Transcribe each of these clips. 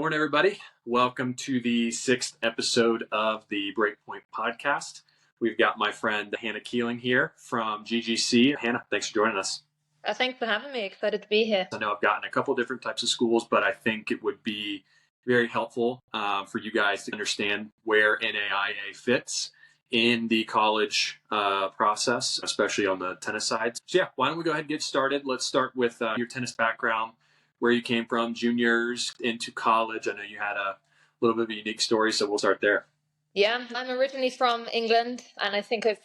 morning, everybody. Welcome to the 6th episode of the Breakpoint podcast. We've got my friend Hannah Keeling here from GGC. Hannah, thanks for joining us. Thanks for having me. Excited to be here. I know I've gotten a couple different types of schools, but I think it would be very helpful for you guys to understand where NAIA fits in the college process, especially on the tennis side. So yeah, why don't we go ahead and get started? Let's start with your tennis background, where you came from, juniors into college. I know you had a little bit of a unique story, so we'll start there. Yeah, I'm originally from England, and I think I've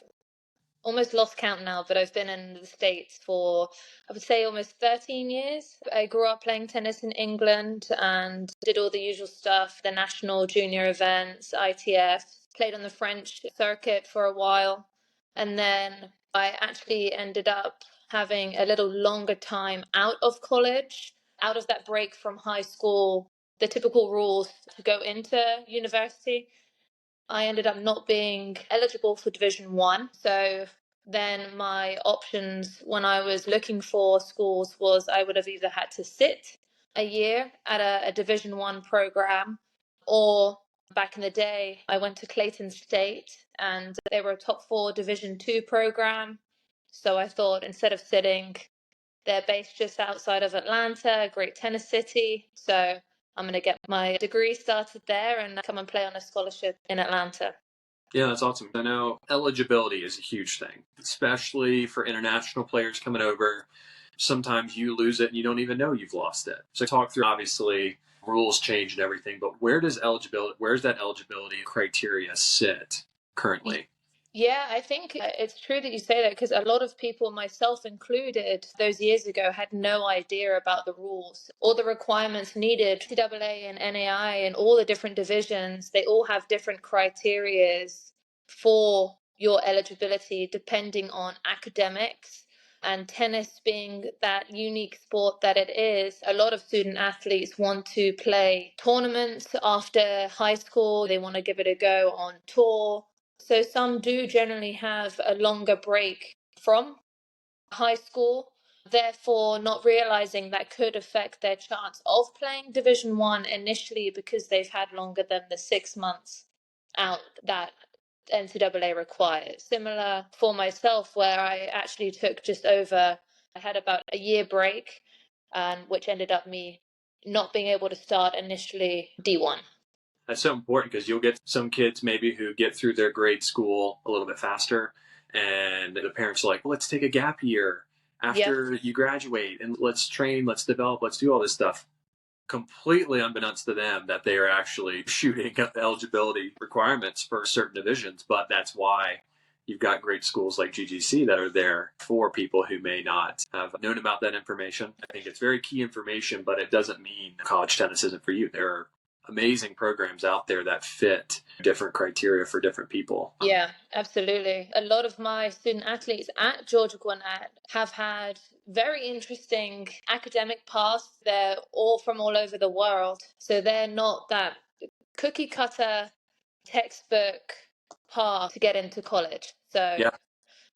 almost lost count now, but I've been in the States for, I would say, almost 13 years. I grew up playing tennis in England and did all the usual stuff, the national junior events, ITF, played on the French circuit for a while. And then I actually ended up having a little longer time out of college, out of that break from high school, the typical rules to go into university. I ended up not being eligible for Division 1. So then my options when I was looking for schools was I would have either had to sit a year at a Division 1 program, or back in the day, I went to Clayton State and they were a top 4 Division 2 program. So I thought, instead of sitting, they're based just outside of Atlanta, a great tennis city. So I'm going to get my degree started there and come and play on a scholarship in Atlanta. Yeah, that's awesome. I know eligibility is a huge thing, especially for international players coming over. Sometimes you lose it and you don't even know you've lost it. So talk through, obviously, rules change and everything, but where's that eligibility criteria sit currently? Yeah, I think it's true that you say that, because a lot of people, myself included, those years ago had no idea about the rules or the requirements needed. NCAA and NAI and all the different divisions, they all have different criterias for your eligibility depending on academics. And tennis being that unique sport that it is, a lot of student athletes want to play tournaments after high school. They want to give it a go on tour. So some do generally have a longer break from high school, therefore not realizing that could affect their chance of playing Division 1 initially, because they've had longer than the 6 months out that NCAA requires. Similar for myself, where I actually took I had about a year break, which ended up me not being able to start initially D1. That's so important, because you'll get some kids maybe who get through their grade school a little bit faster, and the parents are like, well, let's take a gap year after you graduate and let's train, let's develop, let's do all this stuff. Completely unbeknownst to them that they are actually shooting up eligibility requirements for certain divisions. But that's why you've got great schools like GGC that are there for people who may not have known about that information. I think it's very key information, but it doesn't mean college tennis isn't for you. There are amazing programs out there that fit different criteria for different people. Yeah, absolutely. A lot of my student athletes at Georgia Gwinnett have had very interesting academic paths. They're all from all over the world. So they're not that cookie cutter textbook path to get into college. So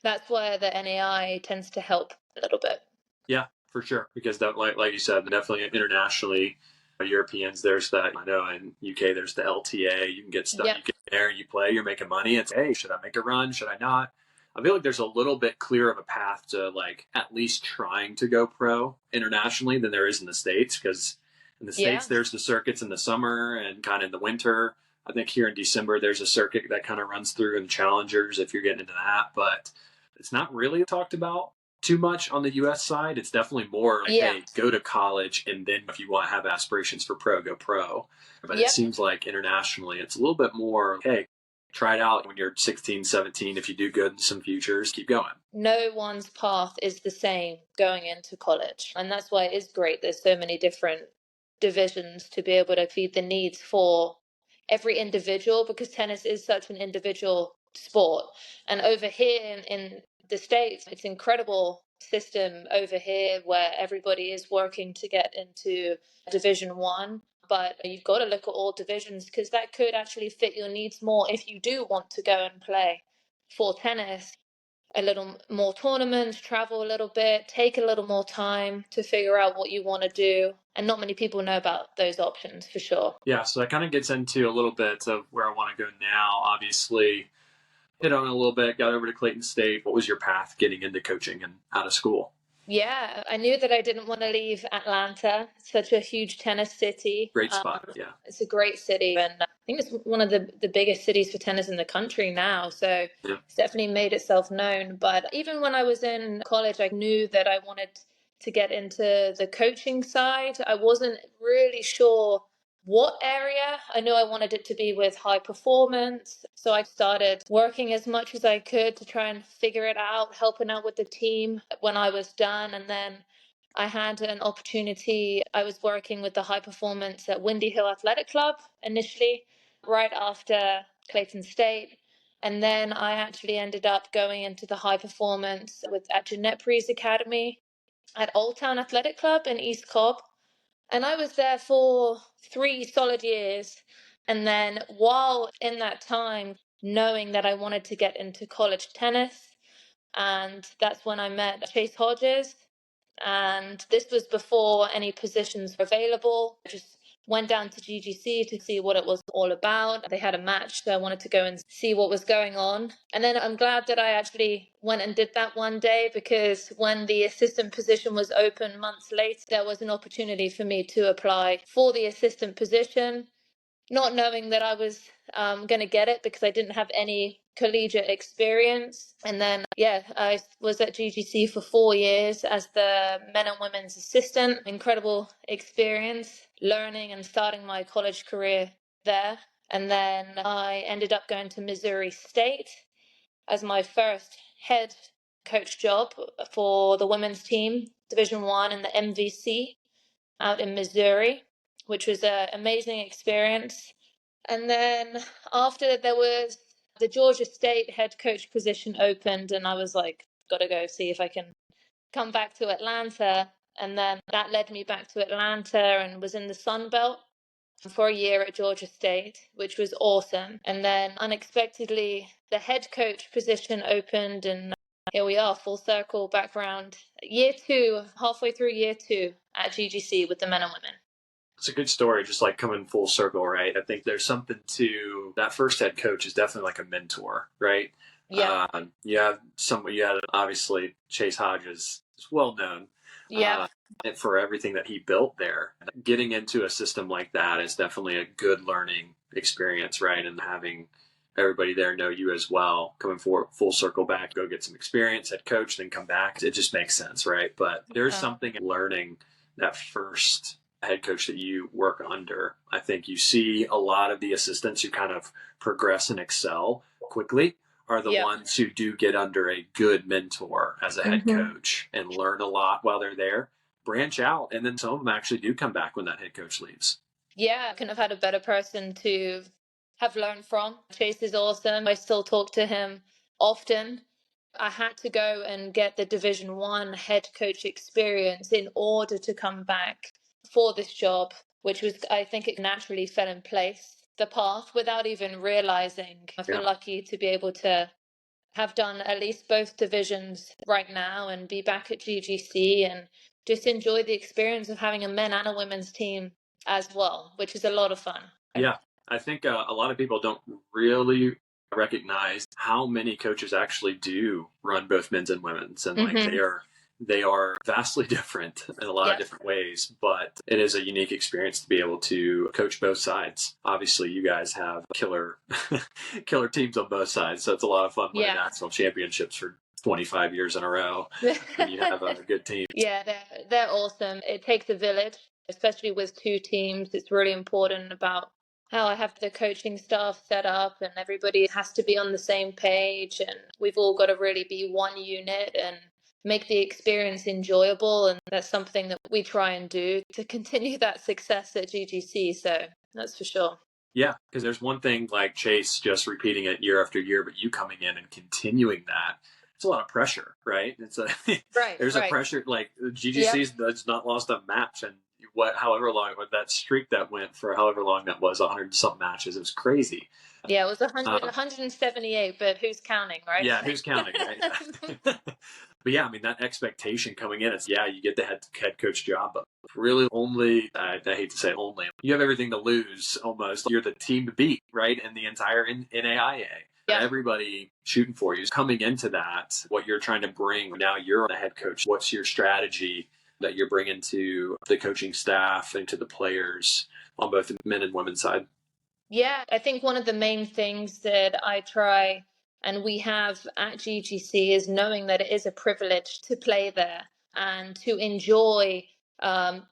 that's where the NAI tends to help a little bit. Yeah, for sure. Because that, like you said, definitely internationally, Europeans, there's that. I know in UK there's the LTA. You can get stuff. You get there, you play, you're making money. It's, hey, should I make a run? Should I not? I feel like there's a little bit clearer of a path to like at least trying to go pro internationally than there is in the States, because in the States there's the circuits in the summer and kind of in the winter. I think here in December there's a circuit that kind of runs through in challengers if you're getting into that, but it's not really talked about too much on the U.S. side. It's definitely more like, hey, go to college, and then if you want to have aspirations for pro, go pro. But it seems like internationally, it's a little bit more, hey, try it out when you're 16, 17. If you do good in some futures, keep going. No one's path is the same going into college. And that's why it is great. There's so many different divisions to be able to feed the needs for every individual, because tennis is such an individual sport. And over here in the States, it's an incredible system over here where everybody is working to get into Division 1. But you've got to look at all divisions, because that could actually fit your needs more if you do want to go and play for tennis. A little more tournaments, travel a little bit, take a little more time to figure out what you want to do. And not many people know about those options for sure. Yeah, so that kind of gets into a little bit of where I want to go now. Obviously, hit on it a little bit, got over to Clayton State. What was your path getting into coaching and out of school? Yeah, I knew that I didn't want to leave Atlanta. It's such a huge tennis city. Great spot. Yeah. It's a great city, and I think it's one of the biggest cities for tennis in the country now. So Yeah. it's definitely made itself known. But even when I was in college, I knew that I wanted to get into the coaching side. I wasn't really sure what area. I knew I wanted it to be with high performance. So I started working as much as I could to try and figure it out, helping out with the team when I was done. And then I had an opportunity. I was working with the high performance at Windy Hill Athletic Club initially, right after Clayton State. And then I actually ended up going into the high performance at Gwinnett Academy at Old Town Athletic Club in East Cobb. And I was there for 3 solid years. And then while in that time, knowing that I wanted to get into college tennis, and that's when I met Chase Hodges. And this was before any positions were available. I just went down to GGC to see what it was all about. They had a match, so I wanted to go and see what was going on. And then I'm glad that I actually went and did that one day, because when the assistant position was open months later, there was an opportunity for me to apply for the assistant position, not knowing that I was going to get it because I didn't have any collegiate experience. And then, yeah, I was at GGC for 4 years as the men and women's assistant. Incredible experience, learning and starting my college career there. And then I ended up going to Missouri State as my first head coach job for the women's team, Division One in the MVC out in Missouri, which was an amazing experience. And then after, there was the Georgia State head coach position opened, and I was like, gotta go see if I can come back to Atlanta. And then that led me back to Atlanta, and was in the Sun Belt for a year at Georgia State, which was awesome. And then unexpectedly, the head coach position opened, and here we are, full circle background. Year two, halfway through year two at GGC with the men and women. It's a good story, just like coming full circle, right? I think there's something to that first head coach is definitely like a mentor, right? Yeah. You had obviously Chase Hodges is well known. Yeah. For everything that he built there. Getting into a system like that is definitely a good learning experience, right? And having everybody there know you as well, coming full circle back, go get some experience, head coach, then come back. It just makes sense, right? But there's something in learning that first head coach that you work under. I think you see a lot of the assistants who kind of progress and excel quickly are the ones who do get under a good mentor as a head coach and learn a lot while they're there, branch out, and then some of them actually do come back when that head coach leaves. Yeah, I couldn't have had a better person to have learned from. Chase is awesome. I still talk to him often. I had to go and get the Division One head coach experience in order to come back for this job, which was, I think it naturally fell in place, the path, without even realizing. I feel lucky to be able to have done at least both divisions right now and be back at GGC and just enjoy the experience of having a men and a women's team as well, which is a lot of fun. Yeah, I think a lot of people don't really recognize how many coaches actually do run both men's and women's, and like they are vastly different in a lot of different ways, but it is a unique experience to be able to coach both sides. Obviously, you guys have killer teams on both sides, so it's a lot of fun winning national championships for 25 years in a row, and you have a good team. Yeah, they're awesome. It takes a village, especially with two teams. It's really important about how I have the coaching staff set up, and everybody has to be on the same page, and we've all got to really be one unit and make the experience enjoyable. And that's something that we try and do to continue that success at GGC. So that's for sure. Yeah, because there's one thing like Chase just repeating it year after year, but you coming in and continuing that, it's a lot of pressure, right? It's a there's a pressure, like GGC's has not lost a match, and however long that streak that went for, however long that was, 100 something matches, it was crazy. Yeah, it was 178, but who's counting, right? Yeah, who's counting, right? But yeah, I mean, that expectation coming in, it's, yeah, you get the head coach job, but really only, I hate to say only, you have everything to lose almost. You're the team to beat, right? In the entire NAIA. Yeah. Everybody shooting for you. Coming into that, what you're trying to bring, now you're the head coach. What's your strategy that you're bringing to the coaching staff and to the players on both the men and women's side? Yeah, I think one of the main things that I try and we have at GGC is knowing that it is a privilege to play there and to enjoy the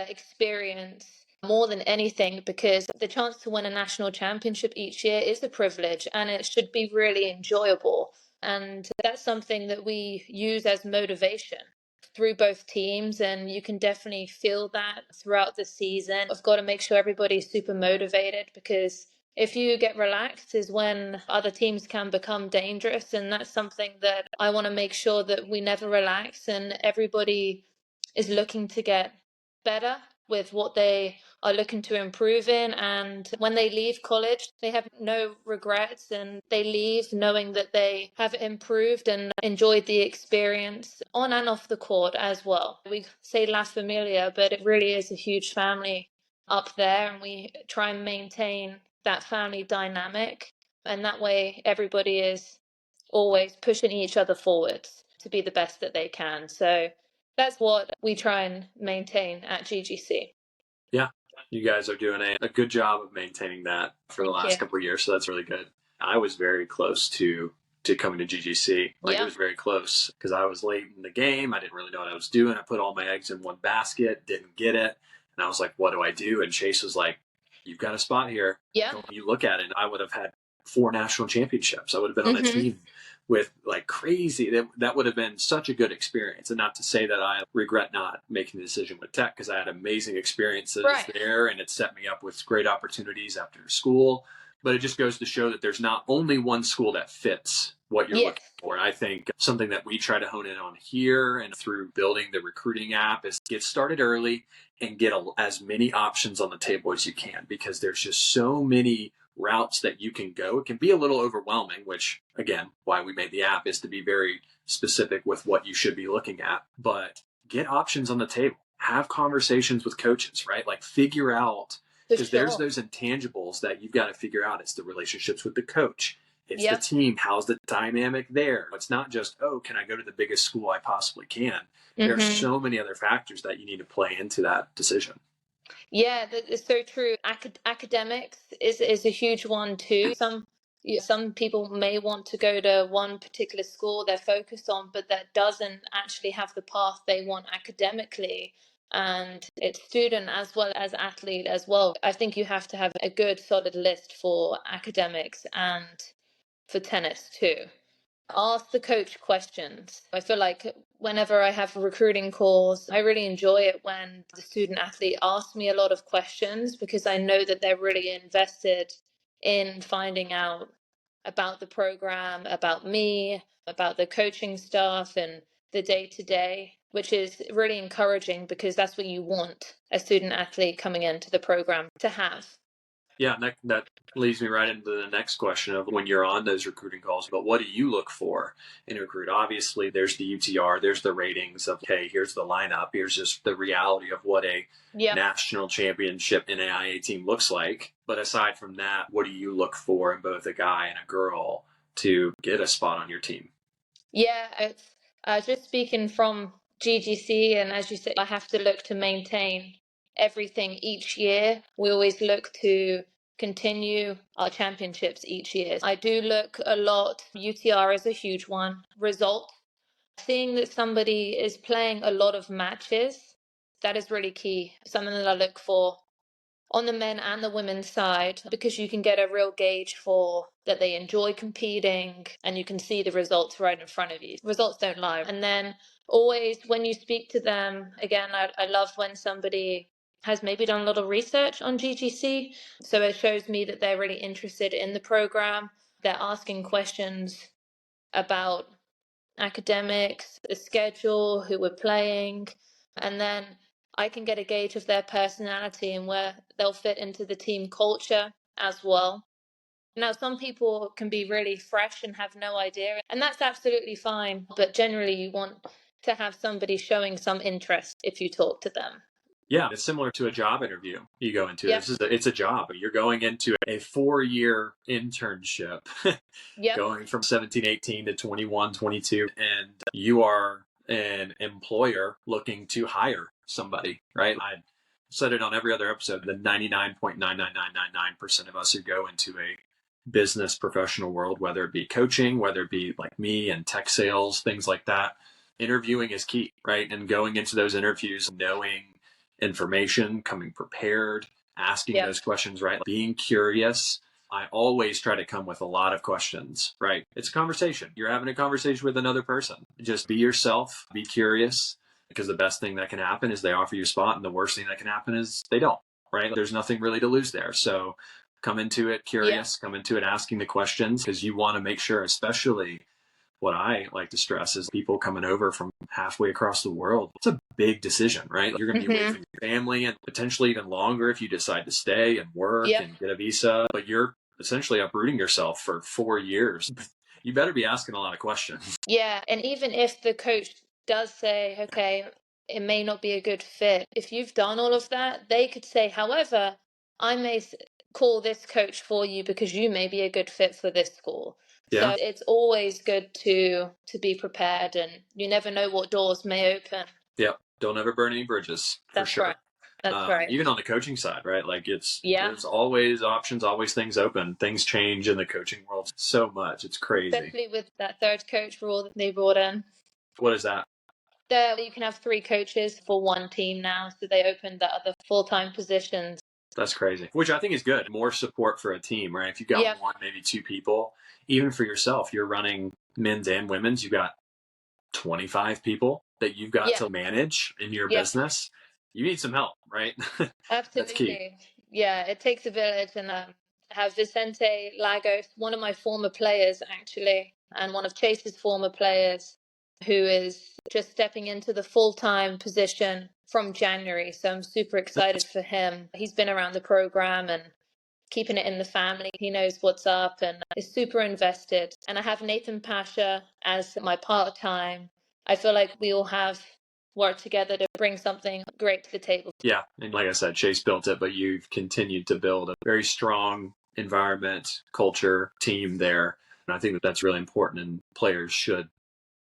experience more than anything, because the chance to win a national championship each year is a privilege and it should be really enjoyable. And that's something that we use as motivation through both teams, and you can definitely feel that throughout the season. I've got to make sure everybody's super motivated, because if you get relaxed is when other teams can become dangerous, and that's something that I want to make sure that we never relax and everybody is looking to get better with what they are looking to improve in. And when they leave college, they have no regrets and they leave knowing that they have improved and enjoyed the experience on and off the court as well. We say La Familia, but it really is a huge family up there, and we try and maintain that family dynamic. And that way, everybody is always pushing each other forwards to be the best that they can. So that's what we try and maintain at GGC. Yeah, you guys are doing a good job of maintaining that for the Thank last you. couple of years, so that's really good. I was very close to coming to GGC. Like, it was very close because I was late in the game. I didn't really know what I was doing. I put all my eggs in one basket, didn't get it, and I was like, "What do I do?" And Chase was like, "You've got a spot here." Yeah. You look at it, and I would have had 4 national championships. I would have been on a team with like crazy. That would have been such a good experience. And not to say that I regret not making the decision with Tech, because I had amazing experiences there and it set me up with great opportunities after school. But it just goes to show that there's not only one school that fits what you're looking for. And I think something that we try to hone in on here and through building the recruiting app is get started early and get as many options on the table as you can, because there's just so many routes that you can go. It can be a little overwhelming, which again, why we made the app is to be very specific with what you should be looking at. But get options on the table. Have conversations with coaches, right? Like, figure out, because there's those intangibles that you've got to figure out. It's the relationships with the coach. It's the team. How's the dynamic there? It's not just, oh, can I go to the biggest school I possibly can? There are so many other factors that you need to play into that decision. Yeah, that is so true. Academics is a huge one too. Some people may want to go to one particular school they're focused on, but that doesn't actually have the path they want academically. And it's student as well as athlete as well. I think you have to have a good solid list for academics and for tennis too. Ask the coach questions. I feel like whenever I have recruiting calls, I really enjoy it when the student athlete asks me a lot of questions, because I know that they're really invested in finding out about the program, about me, about the coaching staff and the day to day, which is really encouraging, because that's what you want a student athlete coming into the program to have. Yeah, that leads me right into the next question of when you're on those recruiting calls, but what do you look for in a recruit? Obviously, there's the UTR, there's the ratings of, hey, here's the lineup, here's just the reality of what a national championship NAIA team looks like. But aside from that, what do you look for in both a guy and a girl to get a spot on your team? Yeah, it's just speaking from GGC, and as you said, I have to look to maintain everything each year. We always look to continue our championships each year. I do look a lot. UTR is a huge one. Result. Seeing that somebody is playing a lot of matches, that is really key. Something that I look for on the men and the women's side, because you can get a real gauge for that they enjoy competing and you can see the results right in front of you. Results don't lie. And then always when you speak to them, again, I love when somebody has maybe done a little research on GGC. So it shows me that they're really interested in the program. They're asking questions about academics, the schedule, who we're playing, and then I can get a gauge of their personality and where they'll fit into the team culture as well. Now, some people can be really fresh and have no idea, and that's absolutely fine. But generally, you want to have somebody showing some interest if you talk to them. Yeah, it's similar to a job interview you go into. Yep. It's a job. You're going into a 4-year internship, Yep. going from 17, 18 to 21, 22, and you are an employer looking to hire somebody, right? I said it on every other episode, the 99.99999% of us who go into a business professional world, whether it be coaching, whether it be like me and tech sales, things like that, interviewing is key, right? And going into those interviews, knowing information, coming prepared, asking Yep. those questions, right? Being curious. I always try to come with a lot of questions, right? It's a conversation. You're having a conversation with another person. Just be yourself, be curious, because the best thing that can happen is they offer you a spot, and the worst thing that can happen is they don't, right? There's nothing really to lose there. So come into it curious, come into it asking the questions, because you want to make sure, especially what I like to stress is people coming over from halfway across the world. It's a big decision, right? You're going to be away from your family and potentially even longer if you decide to stay and work and get a visa, but you're essentially uprooting yourself for 4 years. You better be asking a lot of questions. Yeah. And even if the coach does say, okay, it may not be a good fit, if you've done all of that, they could say, however, I may call this coach for you because you may be a good fit for this school. Yeah. So it's always good to be prepared, and you never know what doors may open. Yep. Don't ever burn any bridges, for That's sure. right. That's right. Even on the coaching side, right? Like there's always options, always things open. Things change in the coaching world so much. It's crazy. Especially with that third coach rule that they brought in. What is that? There, you can have 3 coaches for one team now, so they opened the other full-time positions. That's crazy, which I think is good. More support for a team, right? If you've got one, maybe 2 people, even for yourself, you're running men's and women's, you've got 25 people that you've got to manage in your business. You need some help, right? Absolutely. That's key. Yeah, it takes a village. And I have Vicente Lagos, one of my former players, actually, and one of Chase's former players, who is just stepping into the full-time position from January. So I'm super excited for him. He's been around the program and keeping it in the family. He knows what's up and is super invested. And I have Nathan Pasha as my part-time. I feel like we all have worked together to bring something great to the table. Yeah. And like I said, Chase built it, but you've continued to build a very strong environment, culture, team there. And I think that that's really important, and players should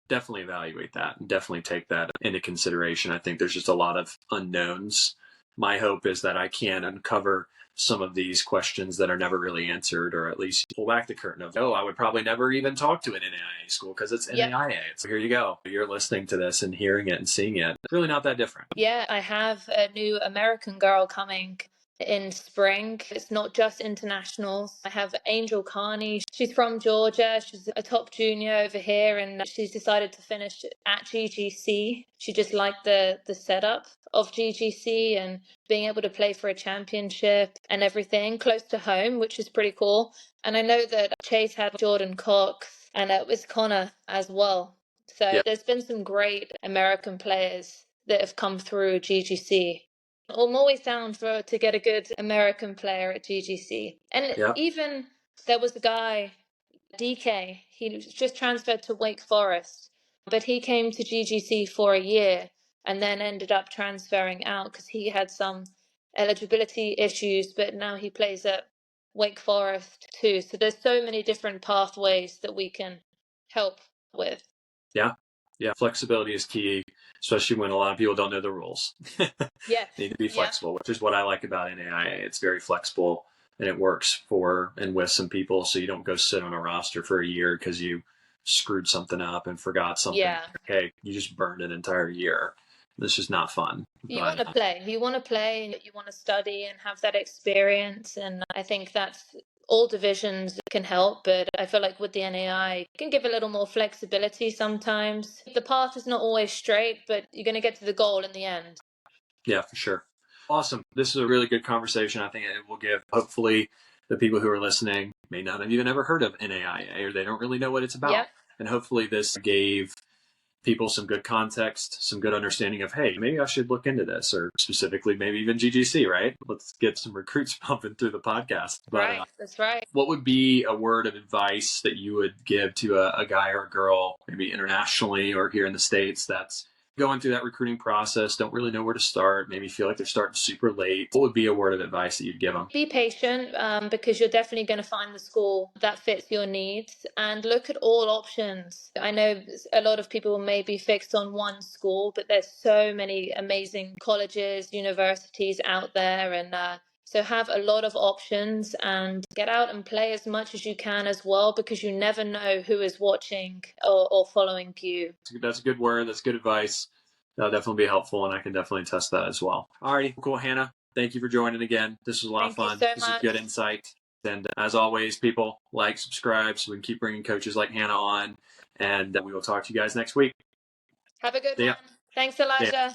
definitely evaluate that and definitely take that into consideration. I think there's just a lot of unknowns. My hope is that I can uncover some of these questions that are never really answered, or at least pull back the curtain of, I would probably never even talk to an NAIA school because it's NAIA. So here you go. You're listening to this and hearing it and seeing it. It's really not that different. Yeah, I have a new American girl coming in spring. It's not just internationals. I have Angel Carney. She's from Georgia. She's a top junior over here, and she's decided to finish at GGC. She just liked the setup of GGC and being able to play for a championship and everything close to home, which is pretty cool. And I know that Chase had Jordan Cox, and it was Connor as well. So there's been some great American players that have come through GGC. I'm always down to get a good American player at GGC. And even there was a guy, DK, he was just transferred to Wake Forest, but he came to GGC for a year and then ended up transferring out because he had some eligibility issues, but now he plays at Wake Forest too. So there's so many different pathways that we can help with. Yeah. Flexibility is key, especially when a lot of people don't know the rules. Need to be flexible, which is what I like about NAIA. It's very flexible, and it works for and with some people, so you don't go sit on a roster for a year because you screwed something up and forgot something. Okay, you just burned an entire year. This is not fun. You want to play. You want to play, and you want to study and have that experience. And I think that's all divisions can help. But I feel like with the NAI, it can give a little more flexibility sometimes. The path is not always straight, but you're going to get to the goal in the end. Yeah, for sure. Awesome. This is a really good conversation. I think it will give, hopefully, the people who are listening may not have even ever heard of NAIA, or they don't really know what it's about. And hopefully this gave people some good context, some good understanding of, hey, maybe I should look into this, or specifically maybe even GGC, right? Let's get some recruits pumping through the podcast. Right, that's right. What would be a word of advice that you would give to a guy or a girl, maybe internationally or here in the States, that's going through that recruiting process, don't really know where to start, maybe feel like they're starting super late? What would be a word of advice that you'd give them? Be patient, because you're definitely going to find the school that fits your needs, and look at all options. I know a lot of people may be fixed on one school, but there's so many amazing colleges, universities out there, and so have a lot of options and get out and play as much as you can as well, because you never know who is watching or following you. That's a good word. That's good advice. That'll definitely be helpful, and I can definitely test that as well. Alrighty, cool, Hannah. Thank you for joining again. This was a lot of fun. Thank you so This much. is good insight. And as always, people, like, subscribe so we can keep bringing coaches like Hannah on. And we will talk to you guys next week. Have a good one. Thanks, Elijah.